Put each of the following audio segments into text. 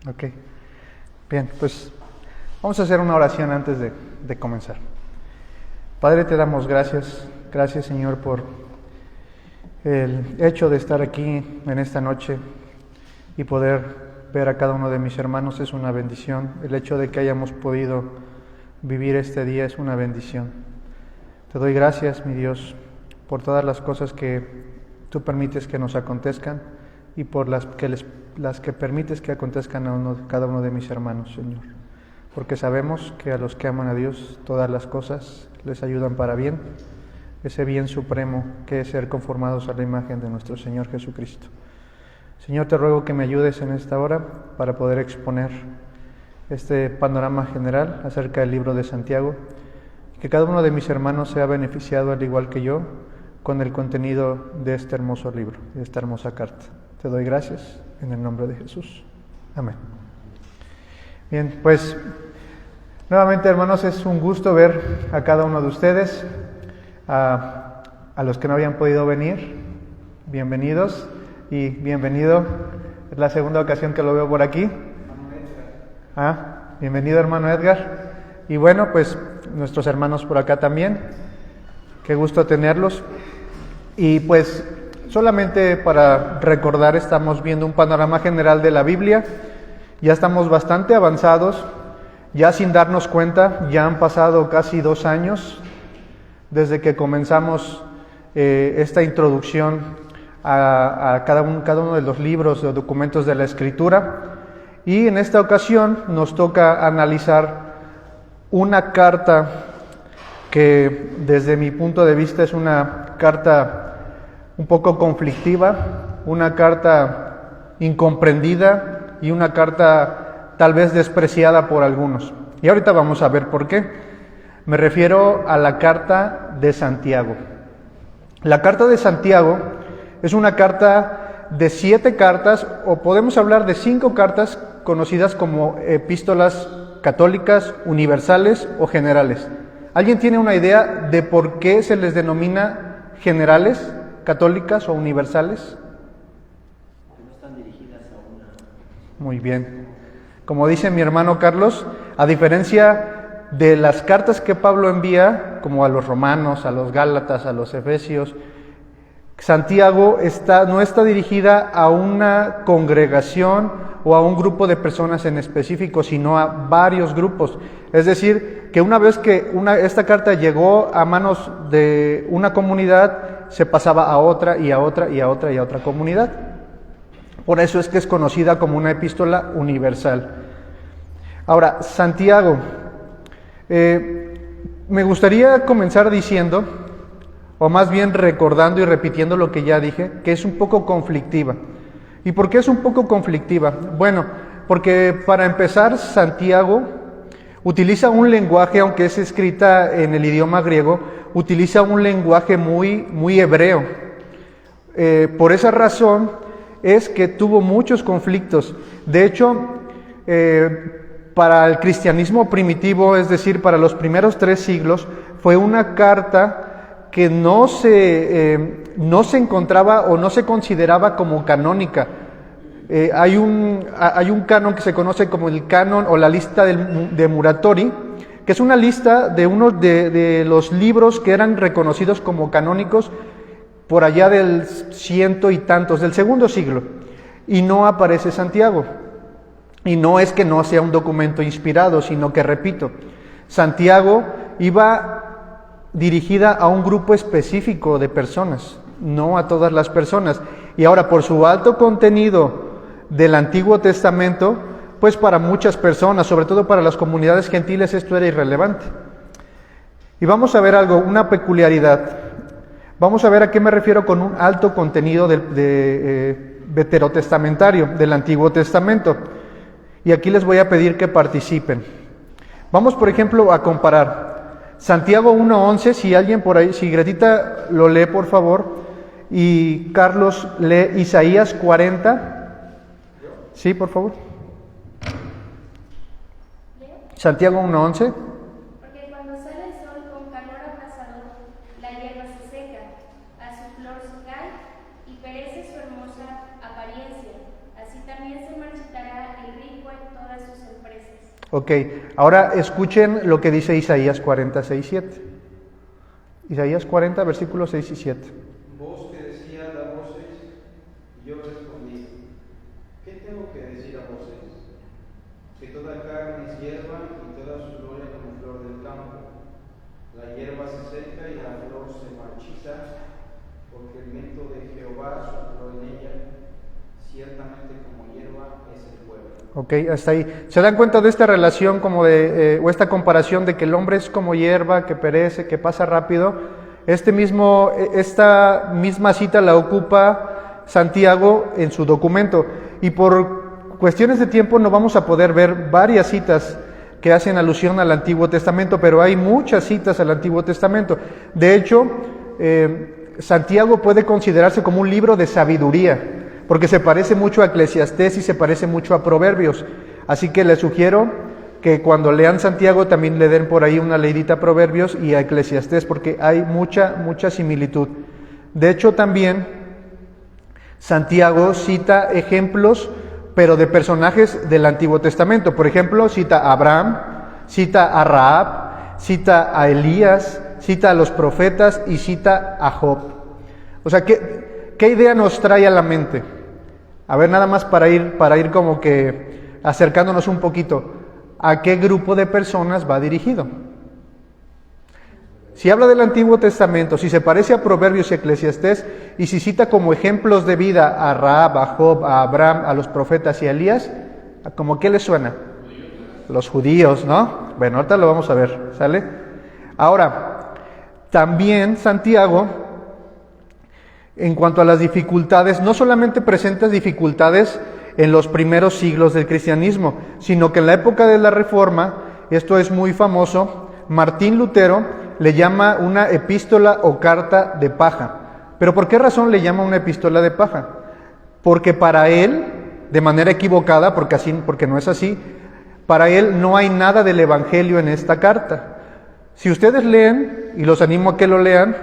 Ok, bien, pues vamos a hacer una oración antes de comenzar. Padre, te damos gracias, gracias Señor por el hecho de estar aquí en esta noche y poder ver a cada uno de mis hermanos es una bendición. El hecho de que hayamos podido vivir este día es una bendición. Te doy gracias, mi Dios, por todas las cosas que tú permites que nos acontezcan y por las que permites que acontezcan a cada uno de mis hermanos, Señor. Porque sabemos que a los que aman a Dios todas las cosas les ayudan para bien, ese bien supremo que es ser conformados a la imagen de nuestro Señor Jesucristo. Señor, te ruego que me ayudes en esta hora para poder exponer este panorama general acerca del libro de Santiago, que cada uno de mis hermanos sea beneficiado al igual que yo con el contenido de este hermoso libro, de esta hermosa carta. Te doy gracias en el nombre de Jesús. Amén. Bien, pues nuevamente, hermanos, es un gusto ver a cada uno de ustedes. A los que no habían podido venir, bienvenidos y bienvenido. Es la segunda ocasión que lo veo por aquí. Bienvenido, hermano Edgar. Y bueno, pues nuestros hermanos por acá también. Qué gusto tenerlos. Y pues solamente para recordar, estamos viendo un panorama general de la Biblia. Ya estamos bastante avanzados. Ya sin darnos cuenta, ya han pasado casi 2 años desde que comenzamos esta introducción a cada uno de los libros o documentos de la Escritura. Y en esta ocasión nos toca analizar una carta que desde mi punto de vista es una carta un poco conflictiva, una carta incomprendida y una carta tal vez despreciada por algunos. Y ahorita vamos a ver por qué. Me refiero a la carta de Santiago. La carta de Santiago es una carta de 7 cartas, o podemos hablar de 5 cartas conocidas como epístolas católicas, universales o generales. ¿Alguien tiene una idea de por qué se les denomina generales, católicas o universales? No están dirigidas a una. Muy bien. Como dice mi hermano Carlos, a diferencia de las cartas que Pablo envía, como a los romanos, a los gálatas, a los efesios, Santiago no está dirigida a una congregación o a un grupo de personas en específico, sino a varios grupos. Es decir, que una vez que esta carta llegó a manos de una comunidad, se pasaba a otra y a otra y a otra y a otra comunidad. Por eso es que es conocida como una epístola universal. Ahora, Santiago, me gustaría comenzar diciendo, o más bien recordando y repitiendo lo que ya dije, que es un poco conflictiva. ¿Y por qué es un poco conflictiva? Bueno, porque para empezar, Santiago utiliza un lenguaje, aunque es escrita en el idioma griego, utiliza un lenguaje muy hebreo. Por esa razón es que tuvo muchos conflictos. De hecho, para el cristianismo primitivo, es decir, para los primeros 3 siglos, fue una carta que no se encontraba o no se consideraba como canónica. Hay un canon que se conoce como el canon o la lista de Muratori, que es una lista de uno de los libros que eran reconocidos como canónicos por allá del 100 y tantos, del 2º siglo, y no aparece Santiago. Y no es que no sea un documento inspirado, sino que, repito, Santiago iba dirigida a un grupo específico de personas, no a todas las personas. Y ahora, por su alto contenido del Antiguo Testamento, pues para muchas personas, sobre todo para las comunidades gentiles, esto era irrelevante. Y vamos a ver algo, una peculiaridad. Vamos a ver a qué me refiero con un alto contenido veterotestamentario, del Antiguo Testamento. Y aquí les voy a pedir que participen. Vamos, por ejemplo, a comparar Santiago 1:11, si alguien por ahí, si Gretita lo lee por favor, y Carlos lee Isaías 40. Sí, por favor. Santiago 1:11. Porque cuando sale el sol con calor abrasador, la hierba se seca, a su flor se cae y perece su hermosa apariencia. Así también se marchitará el rico Ok, ahora escuchen lo que dice Isaías 40, 6, 7. Isaías 40, versículos 6 y 7. Voz que decía a voces, y yo respondí, ¿qué tengo que decir a voces? Que toda carne es hierba y toda su gloria como flor del campo. La hierba se seca y la flor se marchita, porque el viento de Jehová sopló en ella, ciertamente como hierba es el pueblo. Ok, hasta ahí. ¿Se dan cuenta de esta relación como o esta comparación de que el hombre es como hierba, que perece, que pasa rápido? Esta misma cita la ocupa Santiago en su documento. Y por cuestiones de tiempo no vamos a poder ver varias citas que hacen alusión al Antiguo Testamento, pero hay muchas citas al Antiguo Testamento. De hecho, Santiago puede considerarse como un libro de sabiduría, porque se parece mucho a Eclesiastés y se parece mucho a Proverbios. Así que les sugiero que cuando lean Santiago también le den por ahí una leidita a Proverbios y a Eclesiastés, porque hay mucha similitud. De hecho, también Santiago cita ejemplos, pero de personajes del Antiguo Testamento. Por ejemplo, cita a Abraham, cita a Rahab, cita a Elías, cita a los profetas y cita a Job. O sea, ¿qué idea nos trae a la mente? A ver, nada más para ir como que acercándonos un poquito. ¿A qué grupo de personas va dirigido? Si habla del Antiguo Testamento, si se parece a Proverbios y Eclesiastés, y si cita como ejemplos de vida a Rahab, a Job, a Abraham, a los profetas y a Elías, ¿cómo qué les suena? Los judíos, ¿no? Bueno, ahorita lo vamos a ver, ¿sale? Ahora, también Santiago, en cuanto a las dificultades, no solamente presenta dificultades en los primeros siglos del cristianismo, sino que en la época de la Reforma, esto es muy famoso, Martín Lutero le llama una epístola o carta de paja. ¿Pero por qué razón le llama una epístola de paja? Porque para él, de manera equivocada, porque no es así, para él no hay nada del Evangelio en esta carta. Si ustedes leen, y los animo a que lo lean,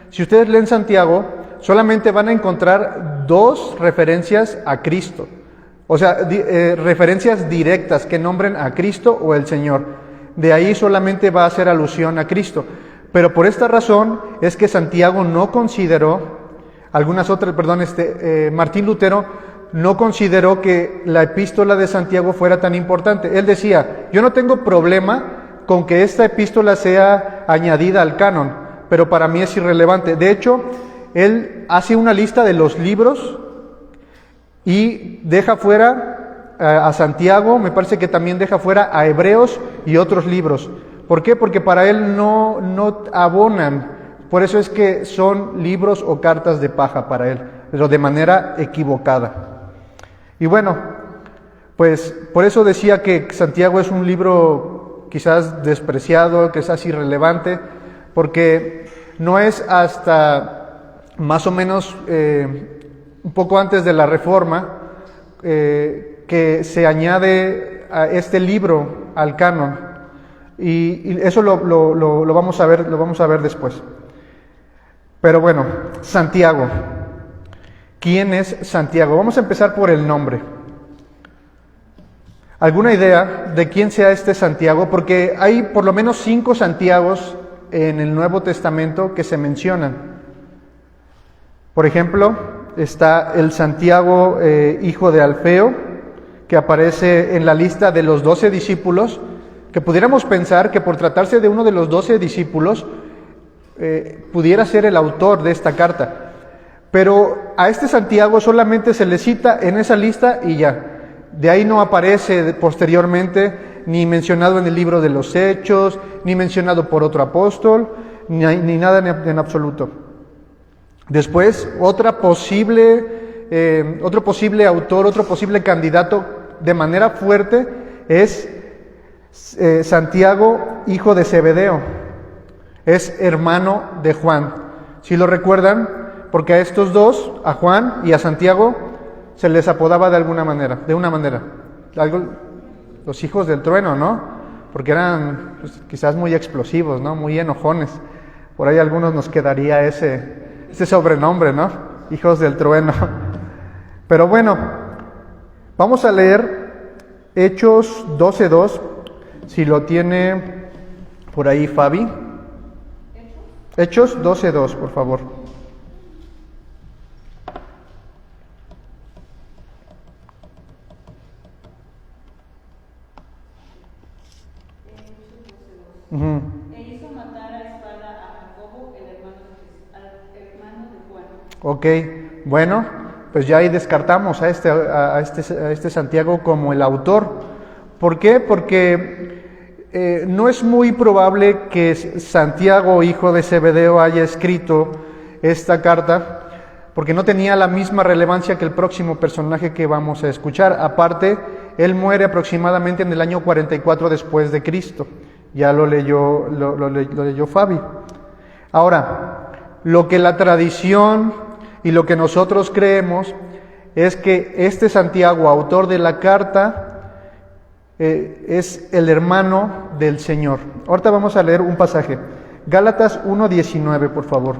si ustedes leen Santiago, solamente van a encontrar 2 referencias a Cristo. O sea, referencias directas que nombren a Cristo o el Señor. De ahí solamente va a hacer alusión a Cristo. Pero por esta razón es que Santiago no consideró, Martín Lutero no consideró que la epístola de Santiago fuera tan importante. Él decía, yo no tengo problema con que esta epístola sea añadida al canon, pero para mí es irrelevante. De hecho, él hace una lista de los libros y deja fuera a Santiago, me parece que también deja fuera a Hebreos y otros libros. ¿Por qué? Porque para él no abonan. Por eso es que son libros o cartas de paja para él, pero de manera equivocada. Y bueno, pues por eso decía que Santiago es un libro quizás despreciado, quizás irrelevante, porque no es hasta más o menos un poco antes de la Reforma que se añade a este libro al canon, y eso lo vamos a ver después. Pero bueno, Santiago. ¿Quién es Santiago? Vamos a empezar por el nombre. ¿Alguna idea de quién sea este Santiago? Porque hay por lo menos 5 Santiagos en el Nuevo Testamento que se mencionan. Por ejemplo, está el Santiago, hijo de Alfeo, que aparece en la lista de los 12 discípulos, que pudiéramos pensar que por tratarse de uno de los 12 discípulos, pudiera ser el autor de esta carta. Pero a este Santiago solamente se le cita en esa lista y ya. De ahí no aparece posteriormente ni mencionado en el libro de los Hechos, ni mencionado por otro apóstol, ni nada en absoluto. Después, otro posible autor, otro posible candidato de manera fuerte es Santiago, hijo de Zebedeo. Es hermano de Juan. ¿Sí lo recuerdan? Porque a estos dos, a Juan y a Santiago, se les apodaba de una manera. Los hijos del trueno, ¿no? Porque eran quizás muy explosivos, ¿no? Muy enojones. Por ahí a algunos nos quedaría ese sobrenombre, ¿no? Hijos del trueno. Pero bueno, vamos a leer Hechos 12:2, Si lo tiene por ahí Fabi. Hechos 12:2, por favor. E hizo matar a espada a Jacobo, el hermano de Juan. Ok, bueno, pues ya ahí descartamos a este Santiago como el autor. ¿Por qué? Porque no es muy probable que Santiago, hijo de Zebedeo, haya escrito esta carta, porque no tenía la misma relevancia que el próximo personaje que vamos a escuchar. Aparte, él muere aproximadamente en el año 44 después de Cristo. Ya lo leyó Fabi. Ahora, lo que la tradición y lo que nosotros creemos es que este Santiago, autor de la carta, es el hermano del Señor. Ahorita vamos a leer un pasaje. Gálatas 1:19, por favor.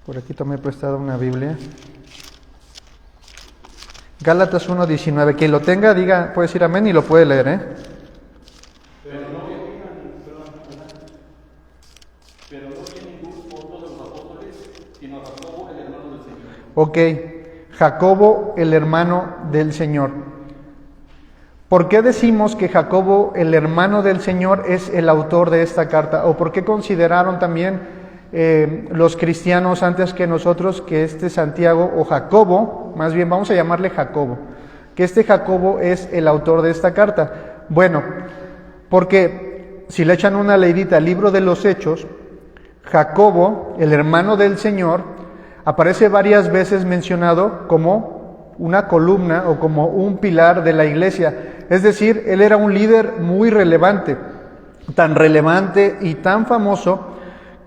Por aquí tomé prestada una Biblia. Gálatas 1:19. Quien lo tenga, diga, puede decir amén y lo puede leer, ¿eh? Pero no viene ningún otro de los apóstoles, sino a Jacobo, el hermano del Señor. Ok, Jacobo, el hermano del Señor. ¿Por qué decimos que Jacobo, el hermano del Señor, es el autor de esta carta? ¿O por qué consideraron también los cristianos antes que nosotros que este Santiago, o Jacobo, más bien vamos a llamarle Jacobo, que este Jacobo es el autor de esta carta? Bueno, porque si le echan una leidita al libro de los Hechos, Jacobo, el hermano del Señor, aparece varias veces mencionado como una columna o como un pilar de la iglesia. Es decir, él era un líder muy relevante, tan relevante y tan famoso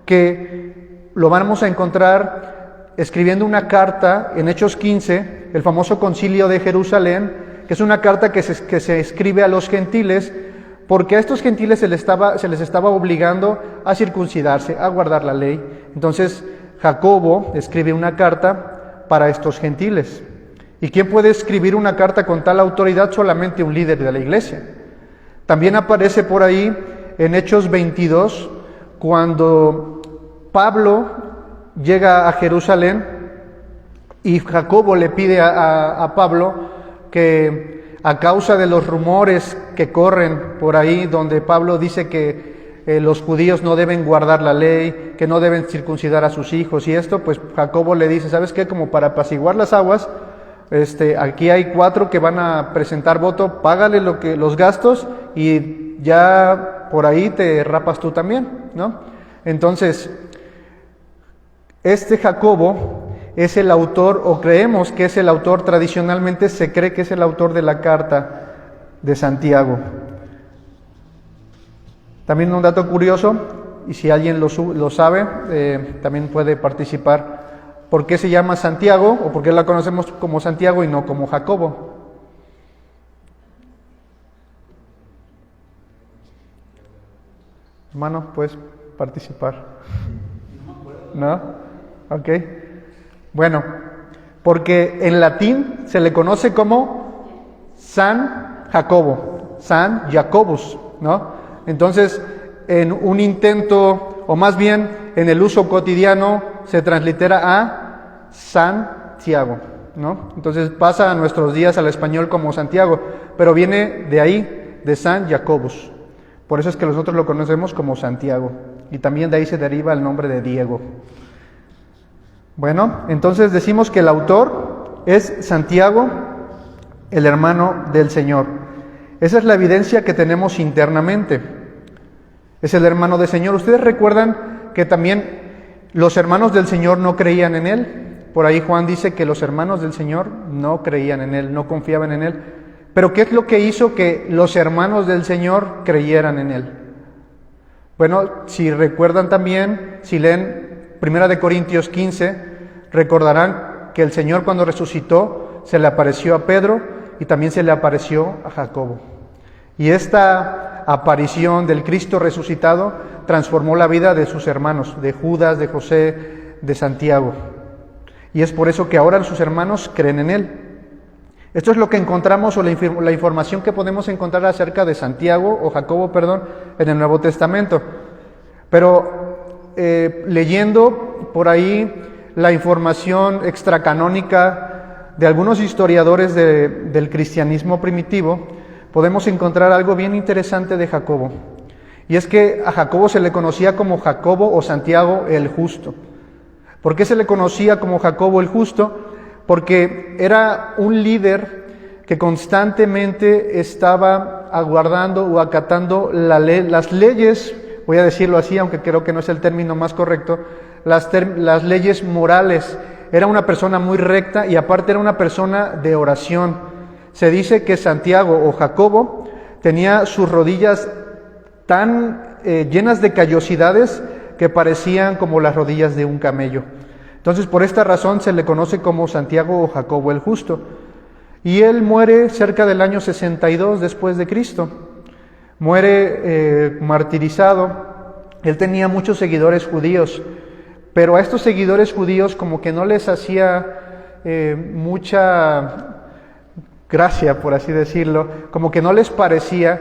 que lo vamos a encontrar escribiendo una carta en Hechos 15, el famoso concilio de Jerusalén, que es una carta que se escribe a los gentiles, porque a estos gentiles se les estaba obligando a circuncidarse, a guardar la ley. Entonces Jacobo escribe una carta para estos gentiles. ¿Y quién puede escribir una carta con tal autoridad? Solamente un líder de la iglesia. También aparece por ahí en Hechos 22, cuando Pablo llega a Jerusalén y Jacobo le pide a Pablo que, a causa de los rumores que corren por ahí, donde Pablo dice que los judíos no deben guardar la ley, que no deben circuncidar a sus hijos y esto, pues Jacobo le dice, ¿sabes qué? Como para apaciguar las aguas, aquí hay 4 que van a presentar voto, págale los gastos y ya por ahí te rapas tú también, ¿no? Entonces, este Jacobo es el autor, o creemos que es el autor, tradicionalmente se cree que es el autor de la carta de Santiago. También un dato curioso, y si alguien lo sabe, también puede participar. ¿Por qué se llama Santiago, o por qué la conocemos como Santiago y no como Jacobo? Hermano, puedes participar. ¿No? Ok. Bueno, porque en latín se le conoce como San Jacobo, San Jacobus, ¿no? Entonces, en un intento, o más bien en el uso cotidiano, se translitera a Santiago, ¿no? Entonces pasa a nuestros días al español como Santiago, pero viene de ahí, de San Jacobus. Por eso es que nosotros lo conocemos como Santiago. Y también de ahí se deriva el nombre de Diego. Bueno, entonces decimos que el autor es Santiago, el hermano del Señor. Esa es la evidencia que tenemos internamente. Es el hermano del Señor. Ustedes recuerdan que también los hermanos del Señor no creían en Él. Por ahí Juan dice que los hermanos del Señor no creían en Él, no confiaban en Él. Pero ¿qué es lo que hizo que los hermanos del Señor creyeran en Él? Bueno, si recuerdan también, si leen 1 Corintios 15, recordarán que el Señor cuando resucitó se le apareció a Pedro y también se le apareció a Jacobo. Y esta aparición del Cristo resucitado transformó la vida de sus hermanos, de Judas, de José, de Santiago. Y es por eso que ahora sus hermanos creen en Él. Esto es lo que encontramos, o la información que podemos encontrar acerca de Santiago, o Jacobo, perdón, en el Nuevo Testamento. Pero leyendo por ahí la información extracanónica de algunos historiadores del cristianismo primitivo, podemos encontrar algo bien interesante de Jacobo. Y es que a Jacobo se le conocía como Jacobo o Santiago el Justo. ¿Por qué se le conocía como Jacobo el Justo? Porque era un líder que constantemente estaba aguardando o acatando las leyes, voy a decirlo así, aunque creo que no es el término más correcto, las leyes morales. Era una persona muy recta y aparte era una persona de oración. Se dice que Santiago o Jacobo tenía sus rodillas tan llenas de callosidades que parecían como las rodillas de un camello. Entonces, por esta razón se le conoce como Santiago o Jacobo el Justo. Y él muere cerca del año 62 después de Cristo. Muere martirizado. Él tenía muchos seguidores judíos, pero a estos seguidores judíos como que no les hacía mucha gracia, por así decirlo, como que no les parecía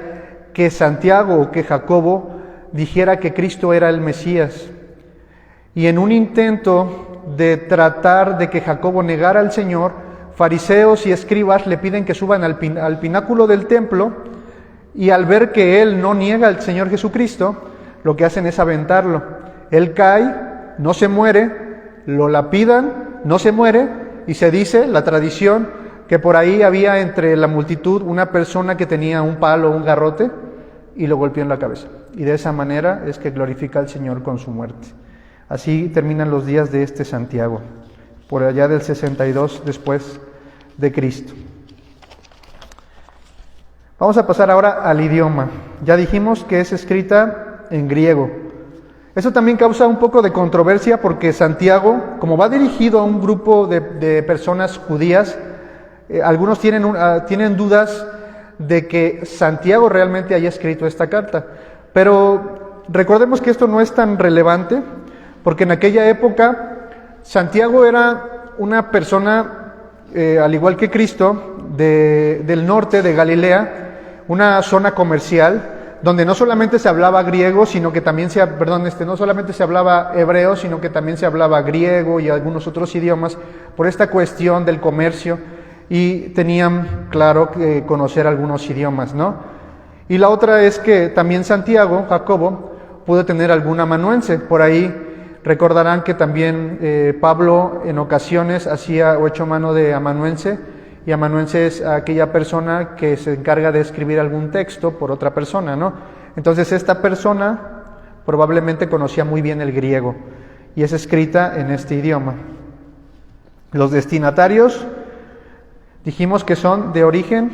que Santiago o que Jacobo dijera que Cristo era el Mesías. Y en un intento de tratar de que Jacobo negara al Señor, fariseos y escribas le piden que suban al pináculo del templo, y al ver que él no niega al Señor Jesucristo, lo que hacen es aventarlo. Él cae, no se muere, lo lapidan, no se muere, y se dice, la tradición, que por ahí había entre la multitud una persona que tenía un palo, un garrote, y lo golpeó en la cabeza. Y de esa manera es que glorifica al Señor con su muerte. Así terminan los días de este Santiago, por allá del 62 después de Cristo. Vamos a pasar ahora al idioma. Ya dijimos que es escrita en griego. Eso también causa un poco de controversia porque Santiago, como va dirigido a un grupo de personas judías, algunos tienen dudas de que Santiago realmente haya escrito esta carta. Pero recordemos que esto no es tan relevante, porque en aquella época Santiago era una persona, al igual que Cristo, del norte de Galilea, una zona comercial, donde no solamente se hablaba griego, sino que también no solamente se hablaba hebreo, sino que también se hablaba griego y algunos otros idiomas, por esta cuestión del comercio, y tenían, claro, que conocer algunos idiomas, ¿no? Y la otra es que también Santiago, Jacobo, pudo tener algún amanuense. Por ahí recordarán que también Pablo en ocasiones hacía o echó mano de amanuense, y amanuense es aquella persona que se encarga de escribir algún texto por otra persona, ¿no? Entonces esta persona probablemente conocía muy bien el griego, y es escrita en este idioma. Los destinatarios dijimos que son de origen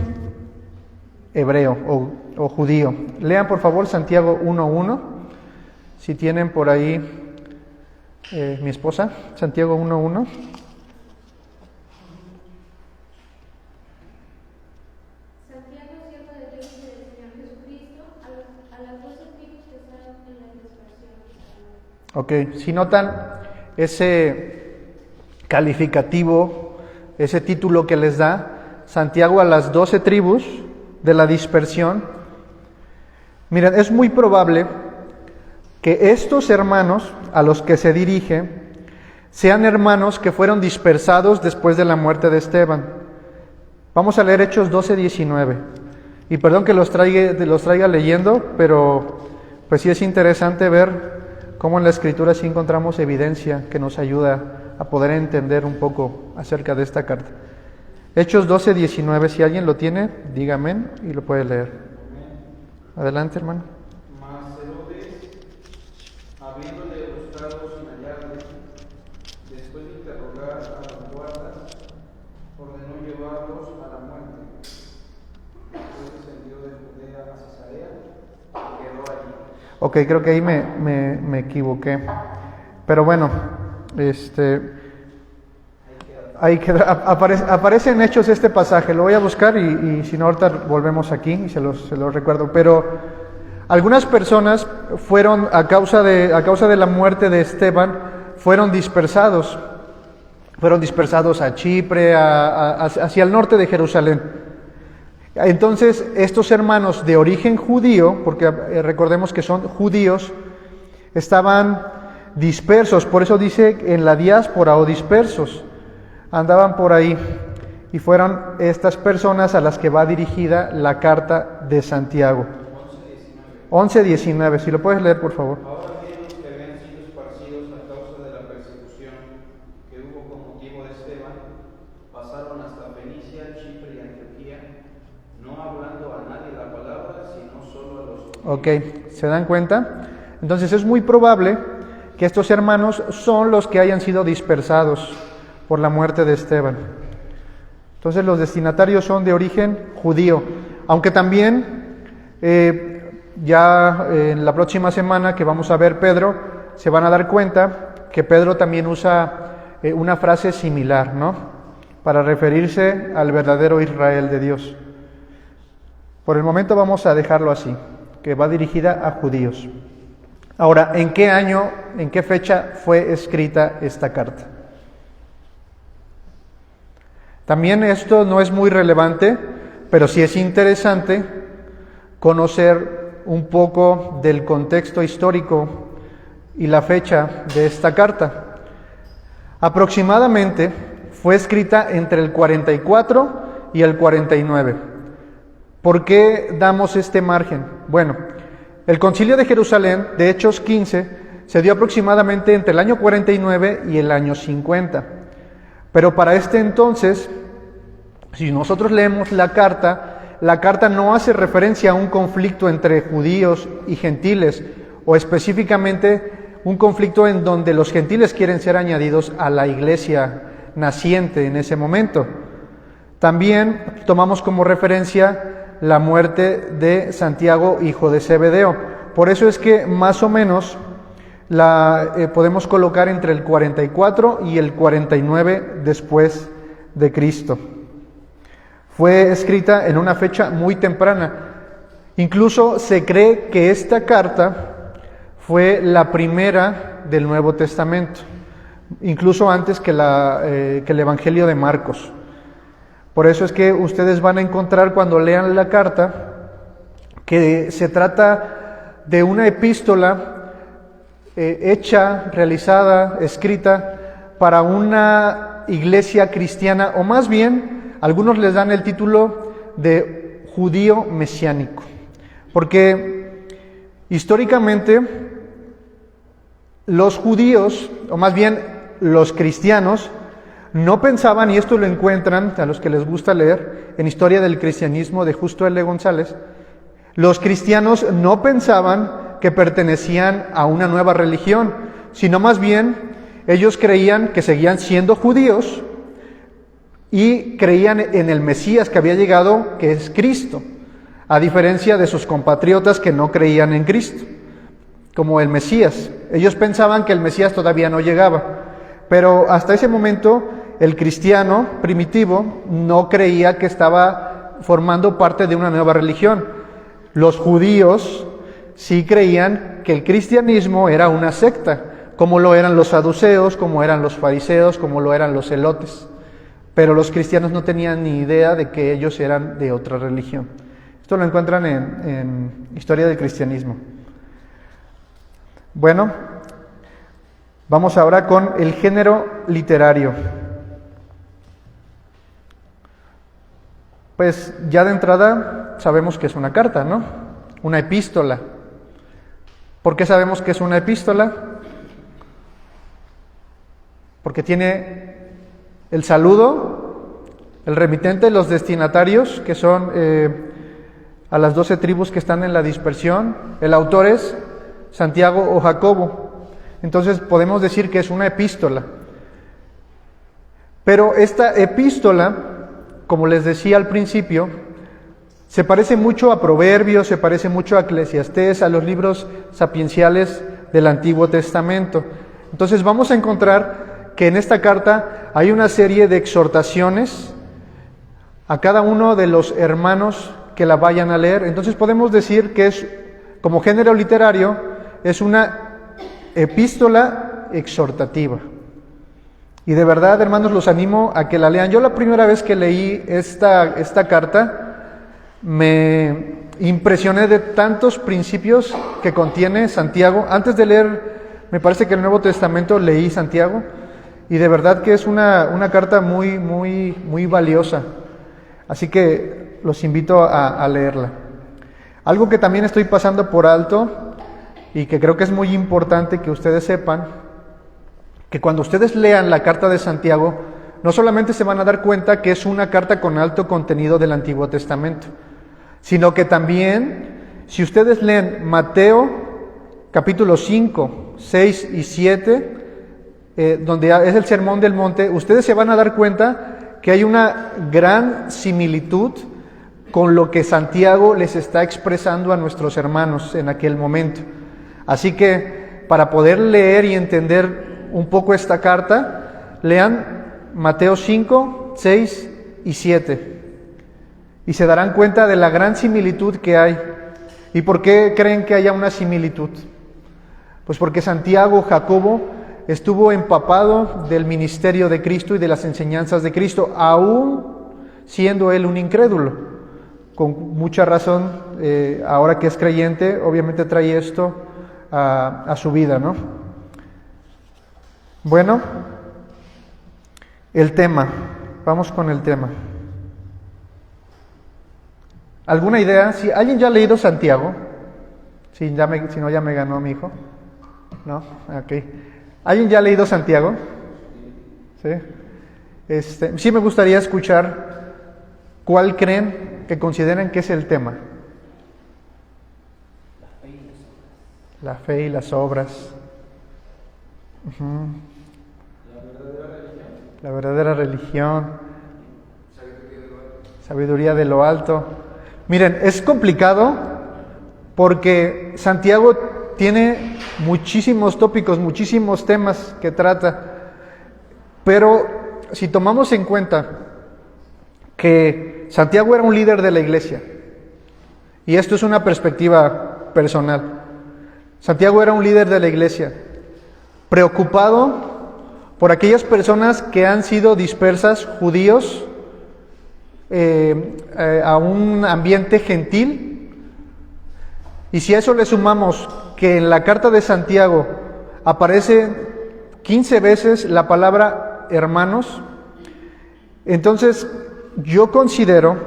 hebreo o judío. Lean por favor Santiago 1:1, si tienen por ahí mi esposa, Santiago 1:1. Santiago, siervo de Dios y del Señor Jesucristo, a las 12 tribus que están en la dispersión. Ok, si notan ese calificativo, ese título que les da Santiago a las 12 tribus de la dispersión, miren, es muy probable que estos hermanos a los que se dirige sean hermanos que fueron dispersados después de la muerte de Esteban. Vamos a leer Hechos 12:19. Y perdón que los traiga leyendo, pero pues sí es interesante ver cómo en la Escritura sí encontramos evidencia que nos ayuda a poder entender un poco acerca de esta carta. Hechos 12:19, si alguien lo tiene, dígame y lo puede leer. Adelante, hermano. Mas Herodes, habiéndole buscado sin hallarle, después de interrogar a los guardas, ordenó llevarlos a la muerte. Después descendió de Judea a Cesarea y quedó allí. Ok, creo que ahí me equivoqué. Pero bueno, ahí queda. Aparece en Hechos este pasaje, lo voy a buscar y si no ahorita volvemos aquí y se los recuerdo. Pero algunas personas fueron, a causa de la muerte de Esteban, fueron dispersados. fueron dispersados a Chipre, hacia el norte de Jerusalén. Entonces, estos hermanos de origen judío, porque recordemos que son judíos, estaban dispersos, por eso dice en la diáspora o dispersos, andaban por ahí, y fueron estas personas a las que va dirigida la carta de Santiago. 11:19, si lo puedes leer, por favor. Ahora bien, los que habían sido esparcidos a causa de la persecución que hubo con motivo de Esteban, pasaron hasta Fenicia, Chipre y Antioquía, no hablando a nadie la palabra, sino solo a los judíos. Ok, ¿se dan cuenta? Entonces es muy probable que estos hermanos son los que hayan sido dispersados por la muerte de Esteban. Entonces los destinatarios son de origen judío, aunque también ya en la próxima semana que vamos a ver Pedro, se van a dar cuenta que Pedro también usa una frase similar, ¿no? Para referirse al verdadero Israel de Dios. Por el momento vamos a dejarlo así, que va dirigida a judíos. Ahora, ¿en qué año, en qué fecha fue escrita esta carta? También esto no es muy relevante, pero sí es interesante conocer un poco del contexto histórico y la fecha de esta carta. Aproximadamente fue escrita entre el 44 y el 49. ¿Por qué damos este margen? Bueno, el Concilio de Jerusalén, de Hechos 15, se dio aproximadamente entre el año 49 y el año 50. Pero para este entonces, si nosotros leemos la carta no hace referencia a un conflicto entre judíos y gentiles, o específicamente un conflicto en donde los gentiles quieren ser añadidos a la iglesia naciente en ese momento. También tomamos como referencia la muerte de Santiago, hijo de Zebedeo. Por eso es que más o menos la podemos colocar entre el 44 y el 49 después de Cristo. Fue escrita en una fecha muy temprana. Incluso se cree que esta carta fue la primera del Nuevo Testamento, incluso antes que el Evangelio de Marcos. Por eso es que ustedes van a encontrar cuando lean la carta que se trata de una epístola hecha, realizada, escrita para una iglesia cristiana, o más bien algunos les dan el título de judío mesiánico, porque históricamente los judíos, o más bien los cristianos, no pensaban, y esto lo encuentran a los que les gusta leer en Historia del Cristianismo de Justo L. González, los cristianos no pensaban que pertenecían a una nueva religión, sino más bien ellos creían que seguían siendo judíos y creían en el Mesías que había llegado, que es Cristo, a diferencia de sus compatriotas que no creían en Cristo, como el Mesías. Ellos pensaban que el Mesías todavía no llegaba, pero hasta ese momento el cristiano primitivo no creía que estaba formando parte de una nueva religión. Los judíos sí creían que el cristianismo era una secta, como lo eran los saduceos, como eran los fariseos, como lo eran los celotes. Pero los cristianos no tenían ni idea de que ellos eran de otra religión. Esto lo encuentran en Historia del Cristianismo. Bueno, vamos ahora con el género literario. Pues ya de entrada sabemos que es una carta, ¿no? Una epístola. ¿Por qué sabemos que es una epístola? Porque tiene el saludo, el remitente, los destinatarios, que son a las 12 tribus que están en la dispersión. El autor es Santiago o Jacobo. Entonces podemos decir que es una epístola. Pero esta epístola, como les decía al principio, se parece mucho a Proverbios, se parece mucho a Eclesiastés, a los libros sapienciales del Antiguo Testamento. Entonces vamos a encontrar que en esta carta hay una serie de exhortaciones a cada uno de los hermanos que la vayan a leer. Entonces podemos decir que es, como género literario, es una epístola exhortativa. Y de verdad, hermanos, los animo a que la lean. Yo la primera vez que leí esta carta me impresioné de tantos principios que contiene Santiago. Antes de leer, me parece que el Nuevo Testamento, leí Santiago, y de verdad que es una carta muy, muy, muy valiosa. Así que los invito a leerla. Algo que también estoy pasando por alto y que creo que es muy importante que ustedes sepan, que cuando ustedes lean la carta de Santiago, no solamente se van a dar cuenta que es una carta con alto contenido del Antiguo Testamento, sino que también, si ustedes leen Mateo capítulo 5, 6 y 7, donde es el Sermón del Monte, ustedes se van a dar cuenta que hay una gran similitud con lo que Santiago les está expresando a nuestros hermanos en aquel momento. Así que, para poder leer y entender un poco esta carta, lean Mateo 5, 6 y 7, y se darán cuenta de la gran similitud que hay. ¿Y por qué creen que haya una similitud? Pues porque Santiago, Jacobo, estuvo empapado del ministerio de Cristo y de las enseñanzas de Cristo, aún siendo él un incrédulo. Con mucha razón, ahora que es creyente, obviamente trae esto a su vida, ¿no? Bueno, el tema. Vamos con el tema. ¿Alguna idea? Si alguien ya ha leído Santiago, si no ya me ganó mi hijo. ¿No? Ok. ¿Alguien ya ha leído Santiago? ¿Sí? Sí me gustaría escuchar cuál creen que consideren que es el tema. La fe y las obras. La verdadera religión. Sabiduría de lo alto. Miren, es complicado porque Santiago tiene muchísimos tópicos, muchísimos temas que trata, pero si tomamos en cuenta que Santiago era un líder de la iglesia, y esto es una perspectiva personal, Santiago era un líder de la iglesia, preocupado por aquellas personas que han sido dispersas, judíos, a un ambiente gentil. Y si a eso le sumamos que en la carta de Santiago aparece 15 veces la palabra hermanos, entonces yo considero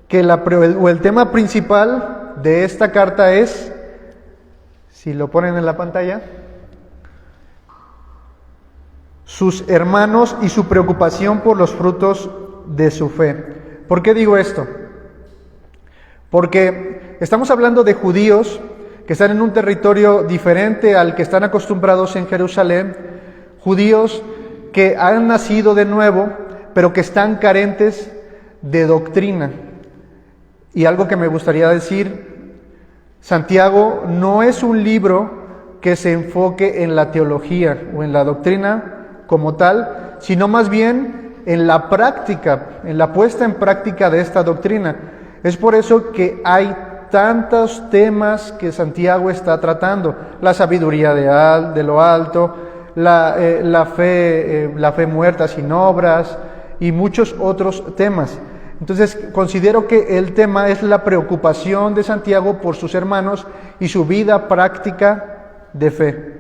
que el tema principal de esta carta es, si lo ponen en la pantalla, sus hermanos y su preocupación por los frutos de su fe. ¿Por qué digo esto? Porque estamos hablando de judíos que están en un territorio diferente al que están acostumbrados en Jerusalén, judíos que han nacido de nuevo, pero que están carentes de doctrina. Y algo que me gustaría decir, Santiago no es un libro que se enfoque en la teología o en la doctrina como tal, sino más bien en la práctica, en la puesta en práctica de esta doctrina. Es por eso que hay tantos temas que Santiago está tratando: la sabiduría de lo alto, la fe muerta sin obras y muchos otros temas. Entonces considero que el tema es la preocupación de Santiago por sus hermanos y su vida práctica de fe.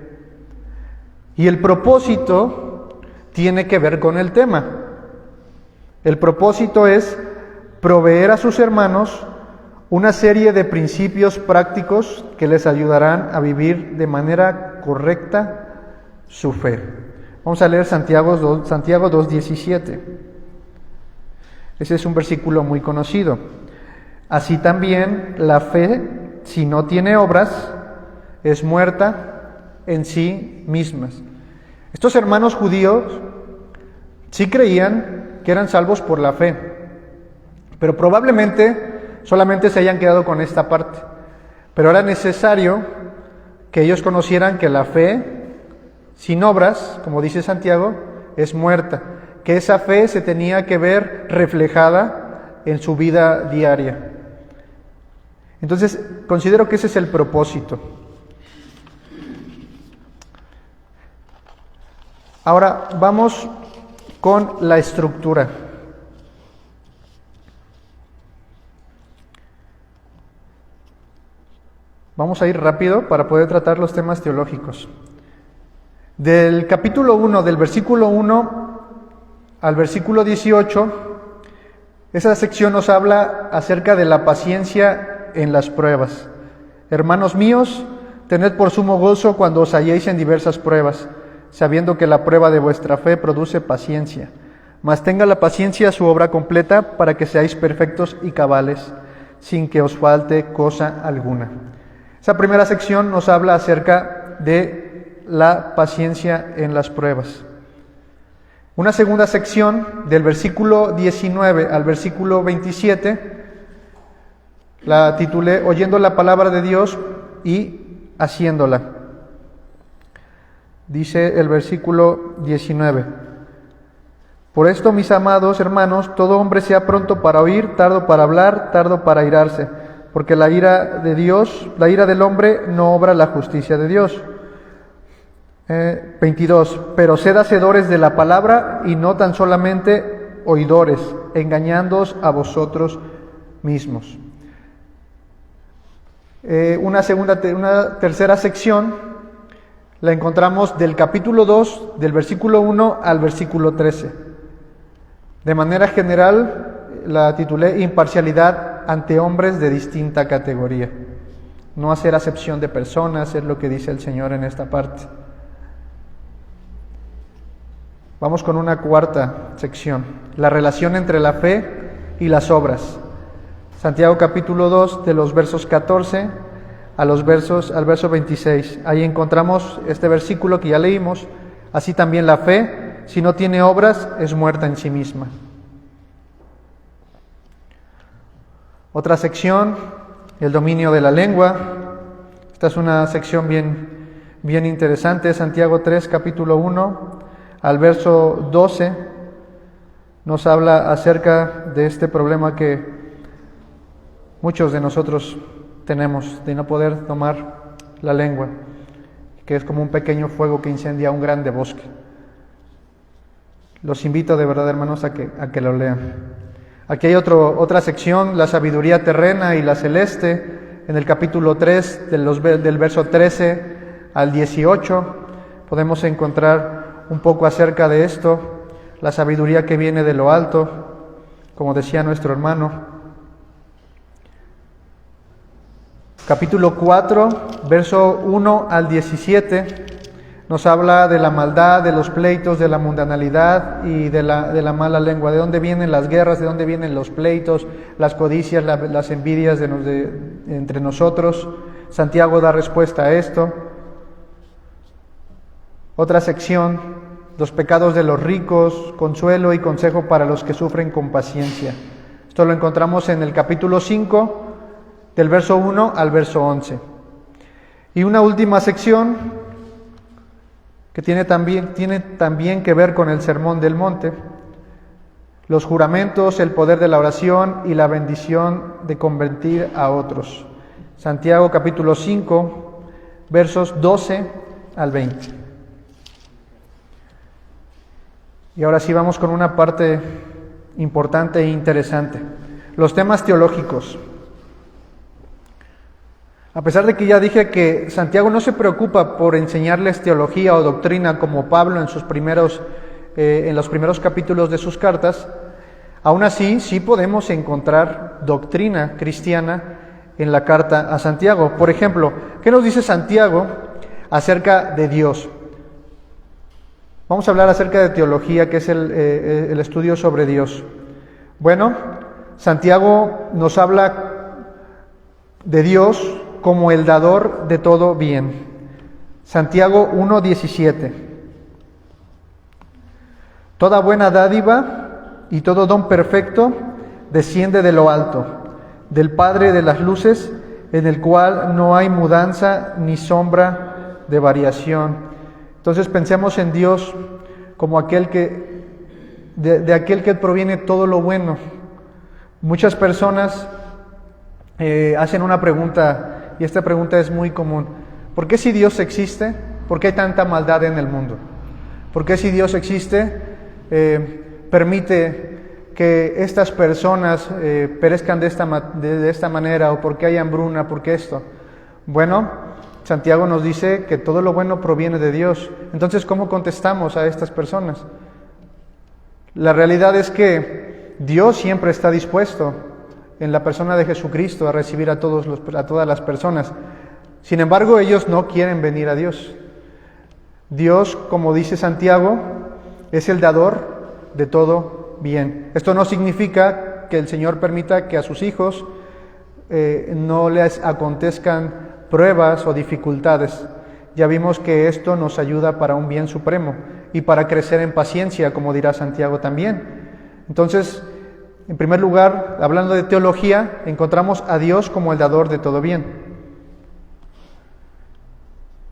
Y el propósito tiene que ver con el tema. El propósito es proveer a sus hermanos una serie de principios prácticos que les ayudarán a vivir de manera correcta su fe. Vamos a leer Santiago 2:17. Ese es un versículo muy conocido. Así también la fe, si no tiene obras, es muerta en sí mismas. Estos hermanos judíos sí creían que eran salvos por la fe, pero probablemente solamente se hayan quedado con esta parte. Pero era necesario que ellos conocieran que la fe sin obras, como dice Santiago, es muerta, que esa fe se tenía que ver reflejada en su vida diaria. Entonces, considero que ese es el propósito. Ahora vamos con la estructura. Vamos a ir rápido para poder tratar los temas teológicos. Del capítulo 1, del versículo 1 al versículo 18, esa sección nos habla acerca de la paciencia en las pruebas. Hermanos míos, tened por sumo gozo cuando os halléis en diversas pruebas, sabiendo que la prueba de vuestra fe produce paciencia. Mas tenga la paciencia su obra completa para que seáis perfectos y cabales, sin que os falte cosa alguna. Esa primera sección nos habla acerca de la paciencia en las pruebas. Una segunda sección, del versículo 19 al versículo 27, la titulé Oyendo la palabra de Dios y haciéndola. Dice el versículo 19: Por esto, mis amados hermanos, todo hombre sea pronto para oír, tardo para hablar, tardo para airarse, porque la ira del hombre no obra la justicia de Dios. 22. Pero sed hacedores de la palabra y no tan solamente oidores, engañándoos a vosotros mismos. Una tercera sección la encontramos del capítulo 2, del versículo 1 al versículo 13. De manera general la titulé Imparcialidad ante hombres de distinta categoría. No hacer acepción de personas, es lo que dice el Señor en esta parte. Vamos con una cuarta sección, la relación entre la fe y las obras. Santiago capítulo 2, de los versos 14 al verso 26. Ahí encontramos este versículo que ya leímos. Así también la fe, si no tiene obras, es muerta en sí misma. Otra sección, el dominio de la lengua. Esta es una sección bien interesante. Santiago 3, capítulo 1 al verso 12, nos habla acerca de este problema que muchos de nosotros tenemos, de no poder domar la lengua, que es como un pequeño fuego que incendia un grande bosque. Los invito de verdad, hermanos, a que lo lean. Aquí hay otra sección, la sabiduría terrena y la celeste, en el capítulo 3, del verso 13 al 18, podemos encontrar un poco acerca de esto, la sabiduría que viene de lo alto, como decía nuestro hermano. Capítulo 4, verso 1 al 17, nos habla de la maldad, de los pleitos, de la mundanalidad y de la mala lengua. ¿De dónde vienen las guerras? ¿De dónde vienen los pleitos, las codicias, las envidias entre nosotros? Santiago da respuesta a esto. Otra sección, los pecados de los ricos, consuelo y consejo para los que sufren con paciencia. Esto lo encontramos en el capítulo 5, del verso 1 al verso 11. Y una última sección que tiene también que ver con el Sermón del Monte, los juramentos, el poder de la oración y la bendición de convertir a otros. Santiago capítulo 5, versos 12 al 20. Y ahora sí vamos con una parte importante e interesante, los temas teológicos. A pesar de que ya dije que Santiago no se preocupa por enseñarles teología o doctrina como Pablo en los primeros capítulos de sus cartas, aún así sí podemos encontrar doctrina cristiana en la carta a Santiago. Por ejemplo, ¿qué nos dice Santiago acerca de Dios? Vamos a hablar acerca de teología, que es el estudio sobre Dios. Bueno, Santiago nos habla de Dios como el dador de todo bien. Santiago 1:17. Toda buena dádiva y todo don perfecto desciende de lo alto, del Padre de las luces, en el cual no hay mudanza ni sombra de variación. Entonces pensemos en Dios como aquel de aquel que proviene todo lo bueno. Muchas personas hacen una pregunta, y esta pregunta es muy común: ¿por qué si Dios existe, por qué hay tanta maldad en el mundo? ¿Por qué si Dios existe, permite que estas personas perezcan de esta manera? ¿O por qué hay hambruna? ¿Por qué esto? Bueno, Santiago nos dice que todo lo bueno proviene de Dios. Entonces, ¿cómo contestamos a estas personas? La realidad es que Dios siempre está dispuesto en la persona de Jesucristo a recibir a todas las personas. Sin embargo, ellos no quieren venir a Dios. Dios, como dice Santiago, es el dador de todo bien. Esto no significa que el Señor permita que a sus hijos no les acontezcan pruebas o dificultades. Ya vimos que esto nos ayuda para un bien supremo y para crecer en paciencia, como dirá Santiago también. Entonces, en primer lugar, hablando de teología, encontramos a Dios como el dador de todo bien.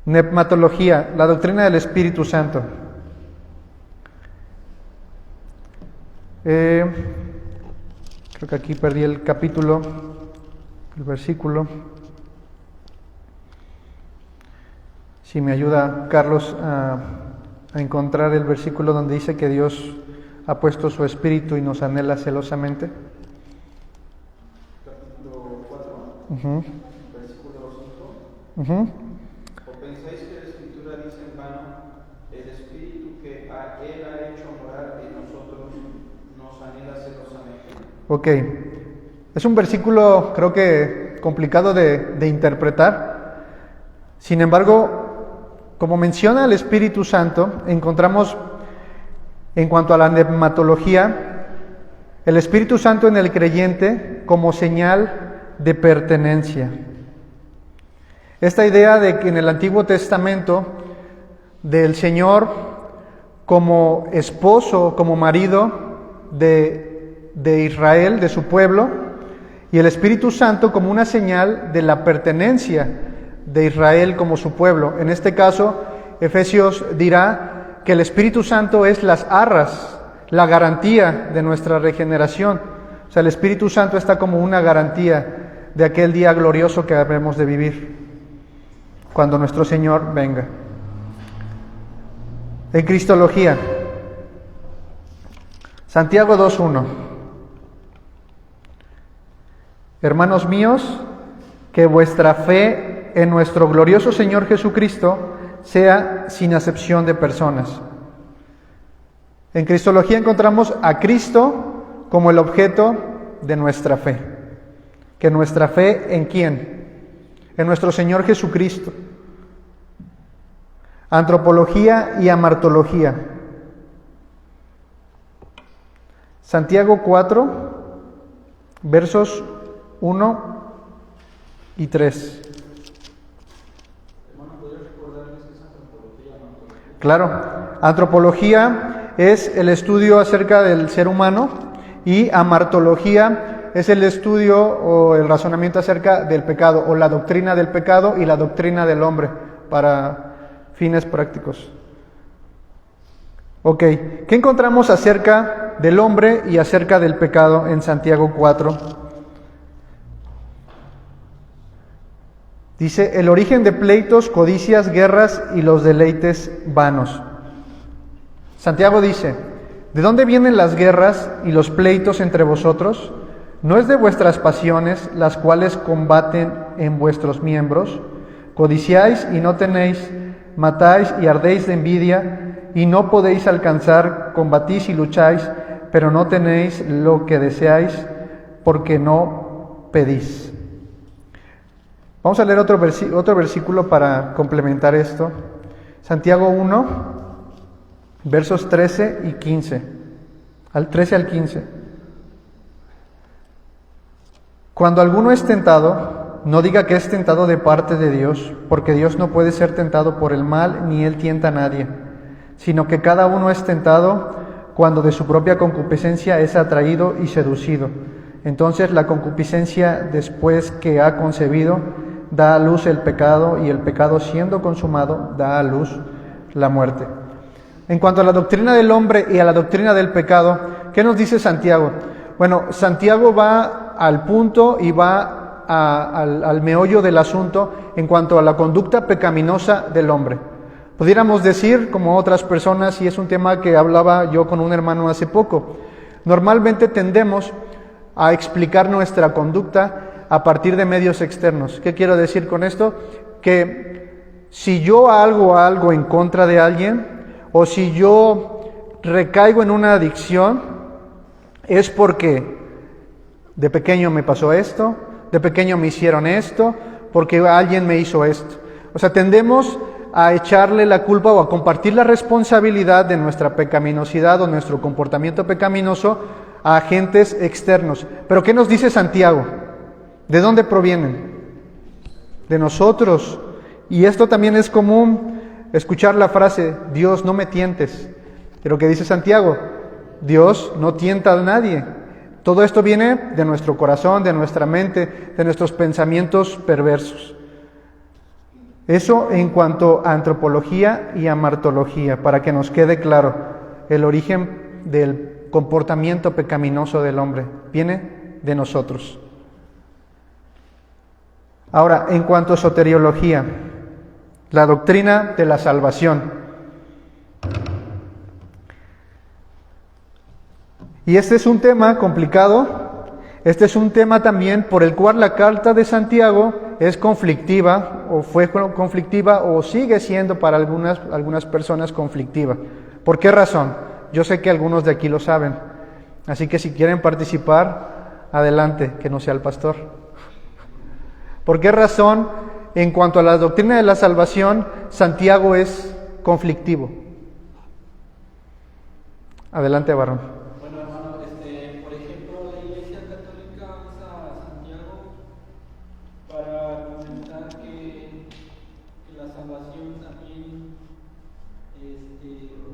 Pneumatología, la doctrina del Espíritu Santo. Creo que aquí perdí el capítulo, el versículo. Si me ayuda Carlos a encontrar el versículo donde dice que Dios ha puesto su Espíritu y nos anhela celosamente. Capítulo 4, versículo 5. ¿O pensáis que la Escritura dice en vano, el Espíritu que Él ha hecho morar en nosotros nos anhela celosamente? Ok, es un versículo creo que complicado de interpretar. Sin embargo, como menciona el Espíritu Santo, encontramos en cuanto a la pneumatología, el Espíritu Santo en el creyente como señal de pertenencia. Esta idea de que en el Antiguo Testamento del Señor como esposo, como marido de Israel, de su pueblo, y el Espíritu Santo como una señal de la pertenencia de Israel como su pueblo. En este caso, Efesios dirá que el Espíritu Santo es las arras, la garantía de nuestra regeneración. O sea, el Espíritu Santo está como una garantía de aquel día glorioso que habremos de vivir cuando nuestro Señor venga. En Cristología, Santiago 2:1. Hermanos míos, que vuestra fe en nuestro glorioso Señor Jesucristo sea sin acepción de personas. En Cristología encontramos a Cristo como el objeto de nuestra fe. ¿Que nuestra fe en quién? En nuestro Señor Jesucristo. Antropología y amartología. Santiago 4, versos 1 y 3. Claro, antropología es el estudio acerca del ser humano y amartología es el estudio o el razonamiento acerca del pecado o la doctrina del pecado y la doctrina del hombre para fines prácticos. Ok, ¿qué encontramos acerca del hombre y acerca del pecado en Santiago 4? Dice, el origen de pleitos, codicias, guerras y los deleites vanos. Santiago dice, ¿de dónde vienen las guerras y los pleitos entre vosotros? ¿No es de vuestras pasiones las cuales combaten en vuestros miembros? Codiciáis y no tenéis, matáis y ardéis de envidia y no podéis alcanzar, combatís y lucháis, pero no tenéis lo que deseáis porque no pedís. Vamos a leer otro versículo para complementar esto. Santiago 1, versos 13 y 15. Al 13 al 15. Cuando alguno es tentado, no diga que es tentado de parte de Dios, porque Dios no puede ser tentado por el mal, ni Él tienta a nadie, sino que cada uno es tentado cuando de su propia concupiscencia es atraído y seducido. Entonces la concupiscencia, después que ha concebido, da a luz el pecado, y el pecado, siendo consumado, da a luz la muerte. En cuanto a la doctrina del hombre y a la doctrina del pecado, ¿qué nos dice Santiago? Bueno, Santiago va al punto y va al meollo del asunto en cuanto a la conducta pecaminosa del hombre. Pudiéramos decir, como otras personas, y es un tema que hablaba yo con un hermano hace poco, normalmente tendemos a explicar nuestra conducta a partir de medios externos. ¿Qué quiero decir con esto? Que si yo hago algo en contra de alguien, o si yo recaigo en una adicción, es porque de pequeño me pasó esto, de pequeño me hicieron esto, porque alguien me hizo esto. O sea, tendemos a echarle la culpa o a compartir la responsabilidad de nuestra pecaminosidad o nuestro comportamiento pecaminoso a agentes externos. Pero ¿qué nos dice Santiago? ¿De dónde provienen? De nosotros. Y esto también es común, escuchar la frase, Dios, no me tientes. Pero ¿qué dice Santiago? Dios no tienta a nadie. Todo esto viene de nuestro corazón, de nuestra mente, de nuestros pensamientos perversos. Eso en cuanto a antropología y a martología, para que nos quede claro el origen del comportamiento pecaminoso del hombre. Viene de nosotros. Ahora, en cuanto a soteriología, la doctrina de la salvación. Y este es un tema complicado. Este es un tema también por el cual la carta de Santiago es conflictiva, o fue conflictiva, o sigue siendo para algunas personas conflictiva. ¿Por qué razón? Yo sé que algunos de aquí lo saben, así que si quieren participar, adelante, que no sea el pastor. ¿Por qué razón, en cuanto a la doctrina de la salvación, Santiago es conflictivo? Adelante, varón. Por ejemplo, la Iglesia Católica usa a Santiago para comentar que la salvación también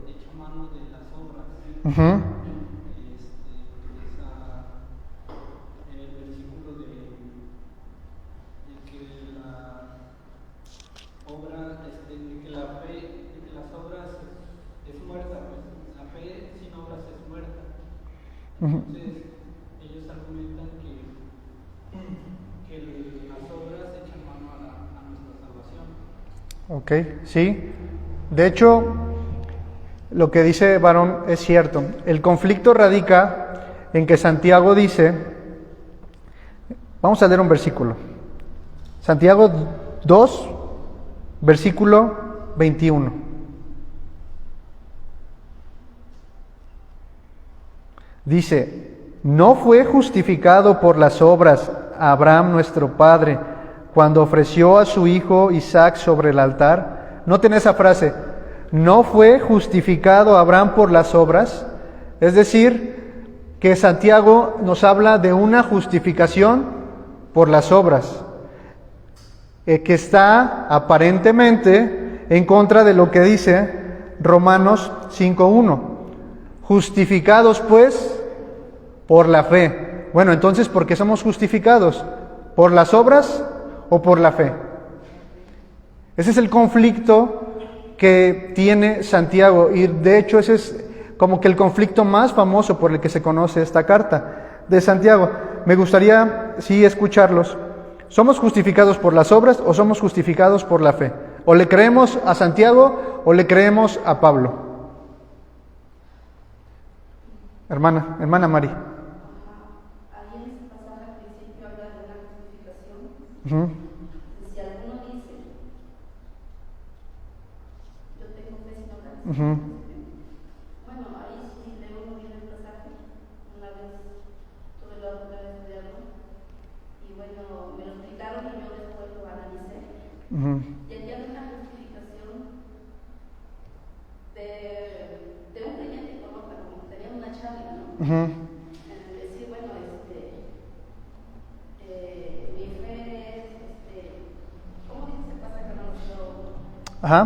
echa mano de las obras. Uh-huh. El versículo de que la obra, de que la fe, de que las obras es muerta, pues la fe sin obras es muerta. Entonces, ellos argumentan que las obras echan mano a nuestra salvación. Ok, sí. De hecho, lo que dice varón es cierto. El conflicto radica en que Santiago dice, vamos a leer un versículo. Santiago 2, versículo 21. Dice, ¿no fue justificado por las obras Abraham nuestro padre cuando ofreció a su hijo Isaac sobre el altar? Noten esa frase, ¿no fue justificado Abraham por las obras? Es decir, que Santiago nos habla de una justificación por las obras, que está aparentemente en contra de lo que dice Romanos 5:1. Justificados pues por la fe. Bueno, entonces, ¿por qué somos justificados? ¿Por las obras o por la fe? Ese es el conflicto que tiene Santiago, y de hecho ese es como que el conflicto más famoso por el que se conoce esta carta de Santiago. Me gustaría, sí, escucharlos. ¿Somos justificados por las obras o somos justificados por la fe? ¿O le creemos a Santiago o le creemos a Pablo? Hermana Mari. Ahí en ese pasaje al principio habla de una justificación. Uh-huh. Si alguno dice, yo tengo fe sin obras. Uh-huh. Bueno, ahí sí leo muy bien el pasaje. Una vez tuve la oportunidad de estudiarlo. Y bueno, me lo explicaron y yo después lo analicé. Uh-huh. Y aquí hay una justificación de un creyente con otra, como que tenía una charla, ¿no? Uh-huh. Decir, bueno, mi fe es, ¿cómo dice ese pasaje? No, Ajá.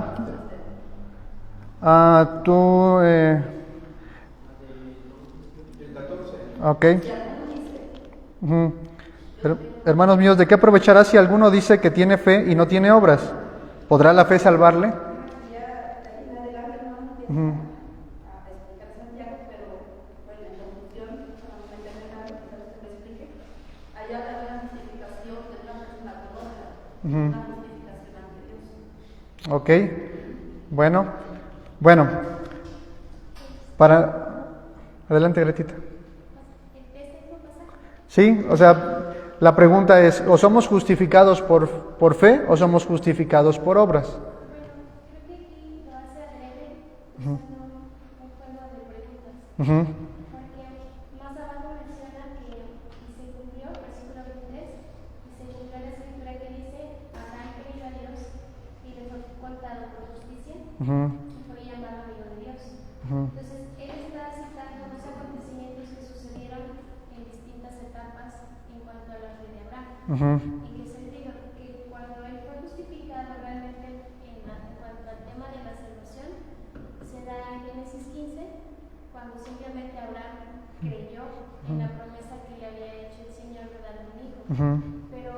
Tú, El 14. ok. Uh-huh. Hermanos míos, ¿de qué aprovechará si alguno dice que tiene fe y no tiene obras? ¿Podrá la fe salvarle? ya de ahí en adelante, hermano, Uh-huh. a explicar Santiago, pero bueno, en conclusión, no me entiende nada, quizás usted me explique. Allá habla de una justificación de una persona con otra, Uh-huh. una justificación ante Dios. Ok. Bueno, adelante, Gretita. Sí, o sea, la pregunta es, ¿o somos justificados por fe o somos justificados por obras? Creo que aquí lo hace adrede, Ujú. usando un juego de preguntas. Ujú, Porque más abajo menciona que y se cumplió, versículo 23, y se cumplió la escritura que dice, Abraham creyó a Dios y le fue contado por justicia ujú, y fue llamado amigo de Dios. ujú, Entonces, él está citando dos acontecimientos que sucedieron en distintas etapas en cuanto a la fe de Abraham. ujú, ¿En qué sentido? Que cuando él fue justificado realmente en cuanto al tema de la salvación, se da en Génesis 15, cuando simplemente Abraham creyó en la promesa que le había hecho el Señor de darle un hijo. ujú. Pero,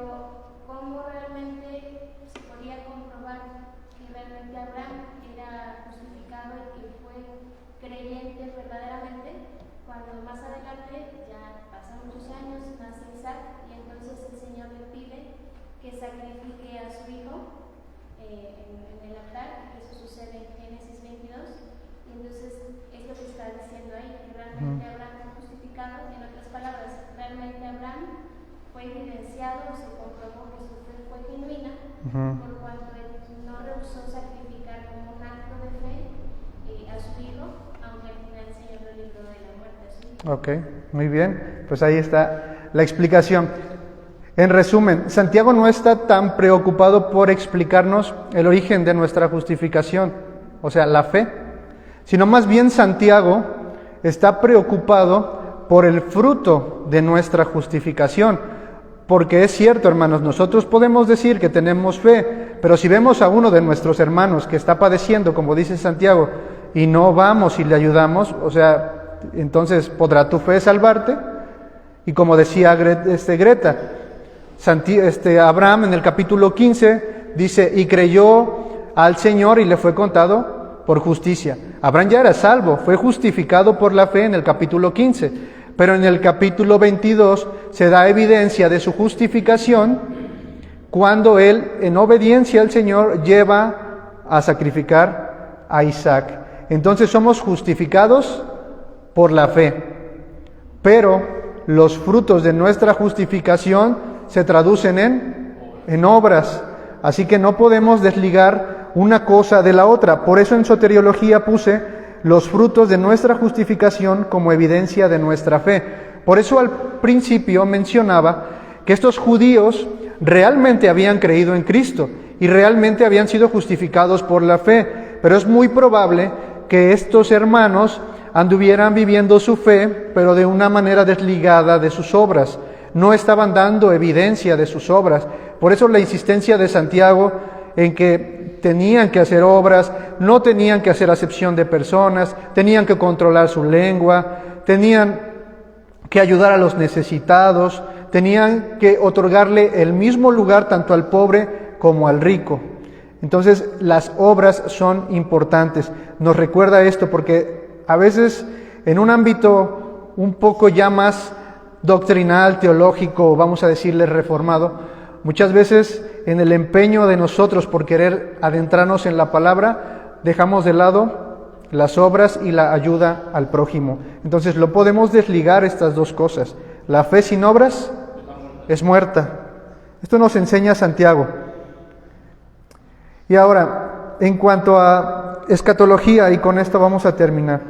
¿cómo realmente se podía comprobar que realmente Abraham era justificado y que fue creyente verdaderamente? Cuando más adelante, ya pasan muchos años, nace Isaac y entonces el Señor le pide que sacrifique a su hijo en el altar, y eso sucede en Génesis 22, y entonces es lo que está diciendo ahí, que realmente Abraham fue justificado. En otras palabras, realmente Abraham fue evidenciado, se comprobó que su fe fue genuina, Ujú. por cuanto él no rehusó sacrificar como un acto de fe a su hijo, aunque al final el Señor lo libró de la muerte a su hijo. Ok, muy bien, pues ahí está la explicación. En resumen, Santiago no está tan preocupado por explicarnos el origen de nuestra justificación, o sea, la fe, sino más bien Santiago está preocupado por el fruto de nuestra justificación. Porque es cierto, hermanos, nosotros podemos decir que tenemos fe, pero si vemos a uno de nuestros hermanos que está padeciendo, como dice Santiago, y no vamos y le ayudamos, o sea, entonces ¿podrá tu fe salvarte? Y como decía Greta, Abraham en el capítulo 15 dice, y creyó al Señor y le fue contado por justicia. Abraham ya era salvo, fue justificado por la fe en el capítulo 15, pero en el capítulo 22 se da evidencia de su justificación cuando él, en obediencia al Señor, lleva a sacrificar a Isaac. Entonces somos justificados por la fe, pero los frutos de nuestra justificación se traducen en obras. Así que no podemos desligar una cosa de la otra. Por eso en soteriología puse los frutos de nuestra justificación como evidencia de nuestra fe. Por eso al principio mencionaba que estos judíos realmente habían creído en Cristo y realmente habían sido justificados por la fe, pero es muy probable que estos hermanos anduvieran viviendo su fe, pero de una manera desligada de sus obras. No estaban dando evidencia de sus obras. Por eso la insistencia de Santiago en que tenían que hacer obras, no tenían que hacer acepción de personas, tenían que controlar su lengua, tenían que ayudar a los necesitados, tenían que otorgarle el mismo lugar tanto al pobre como al rico. Entonces las obras son importantes. Nos recuerda esto porque a veces en un ámbito un poco ya más doctrinal, teológico, vamos a decirle reformado, muchas veces en el empeño de nosotros por querer adentrarnos en la palabra, dejamos de lado las obras y la ayuda al prójimo. Entonces lo podemos desligar estas dos cosas. La fe sin obras es muerta. Esto nos enseña Santiago. Y ahora, en cuanto a escatología, y con esto vamos a terminar.